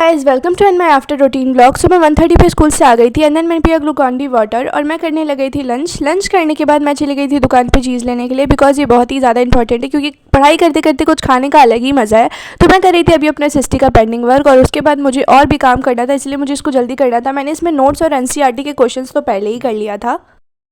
Guys welcome to and my after routine blog. So मैं 1:30 पे school से आ गई थी एंड देन मैंने पिया ग्लूकॉन-डी वाटर और मैं करने लग गई थी लंच करने के बाद मैं चली गई थी दुकान पे चीज़ लेने के लिए बिकॉज ये बहुत ही ज़्यादा इंपॉर्टेंट है क्योंकि पढ़ाई करते करते कुछ खाने का अलग ही मज़ा है। तो मैं कर रही थी अभी अपने सिस्टी का पेंडिंग वर्क और उसके बाद मुझे और भी काम करना था, इसलिए मुझे इसको जल्दी करना था। मैंने इसमें नोट्स और एनसीईआरटी के क्वेश्चन तो पहले ही कर लिया था।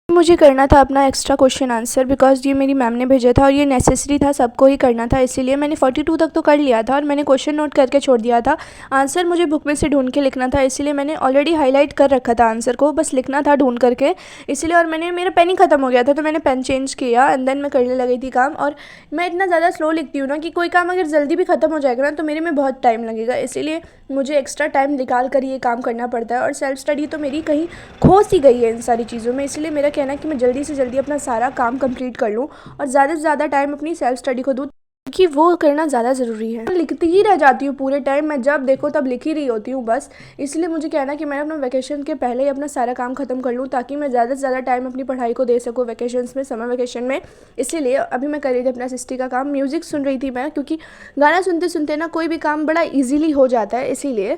मुझे करना था अपना एक्स्ट्रा क्वेश्चन आंसर बिकॉज ये मेरी मैम ने भेजा था और ये नेसेसरी था, सबको ही करना था, इसीलिए मैंने 42 तक तो कर लिया था और मैंने क्वेश्चन नोट करके छोड़ दिया था। आंसर मुझे बुक में से ढूंढ के लिखना था, इसीलिए मैंने ऑलरेडी हाईलाइट कर रखा था आंसर को, बस लिखना था ढूंढ करके इसीलिए। और मेरा पेन ही ख़त्म हो गया था तो मैंने पेन चेंज किया एंड देन मैं करने लगी थी काम। और मैं इतना ज़्यादा स्लो लिखती हूँ ना कि कोई काम अगर जल्दी भी ख़त्म हो जाएगा ना तो मेरे में बहुत टाइम लगेगा, इसीलिए मुझे एक्स्ट्रा टाइम निकाल कर ये काम करना पड़ता है। और सेल्फ स्टडी तो मेरी कहीं खो सी गई है इन सारी चीज़ों में, इसलिए मेरा कहना है कि मैं जल्दी से जल्दी अपना सारा काम कंप्लीट कर लूँ और ज़्यादा से ज़्यादा टाइम अपनी सेल्फ स्टडी को दूँ क्योंकि वो करना ज़्यादा ज़रूरी है। लिखती ही रह जाती हूँ पूरे टाइम, मैं जब देखो तब लिख ही रही होती हूँ बस, इसलिए मुझे कहना है कि मैं अपना वैकेशन के पहले ही अपना सारा काम ख़त्म कर लूँ ताकि मैं ज़्यादा से ज़्यादा टाइम अपनी पढ़ाई को दे सकूँ वैकेशंस में, समर वैकेशन में। इसीलिए अभी मैं कर रही थी अपना सिस्टी का काम, म्यूज़िक सुन रही थी मैं क्योंकि गाना सुनते सुनते ना कोई भी काम बड़ा ईजीली हो जाता है, इसीलिए।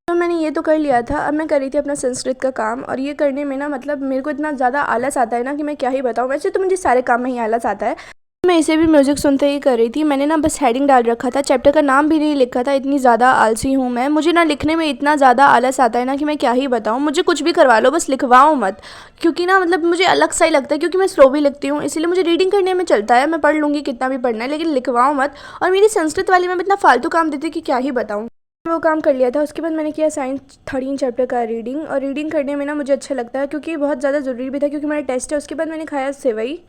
तो मैंने ये तो कर लिया था, अब मैं कर रही थी अपना संस्कृत का काम और ये करने में ना मतलब मेरे को इतना ज़्यादा आलस आता है ना कि मैं क्या ही बताऊँ। वैसे तो मुझे सारे काम में ही आलस आता है, मैं इसे भी म्यूज़िक सुनते ही कर रही थी। मैंने ना बस हेडिंग डाल रखा था, चैप्टर का नाम भी नहीं लिखा था, इतनी ज़्यादा आलसी हूँ मैं। मुझे ना लिखने में इतना ज़्यादा आलस आता है ना कि मैं क्या ही बताऊँ। मुझे कुछ भी करवा लो बस लिखवाओ मत, क्योंकि ना मतलब मुझे अलग सा ही लगता है क्योंकि मैं स्लो भी लिखती हूँ, इसीलिए मुझे रीडिंग करने में चलता है, मैं पढ़ लूँगी कितना भी पढ़ना है, लेकिन लिखवाओ मत। और मेरी संस्कृत वाली में इतना फालतू काम देती कि क्या ही बताऊँ। वो काम कर लिया था, उसके बाद मैंने किया साइंस 13 चैप्टर का रीडिंग। और रीडिंग करने में ना मुझे अच्छा लगता है क्योंकि बहुत ज़्यादा ज़रूरी भी था क्योंकि मेरा टेस्ट है। उसके बाद मैंने खाया सेवई।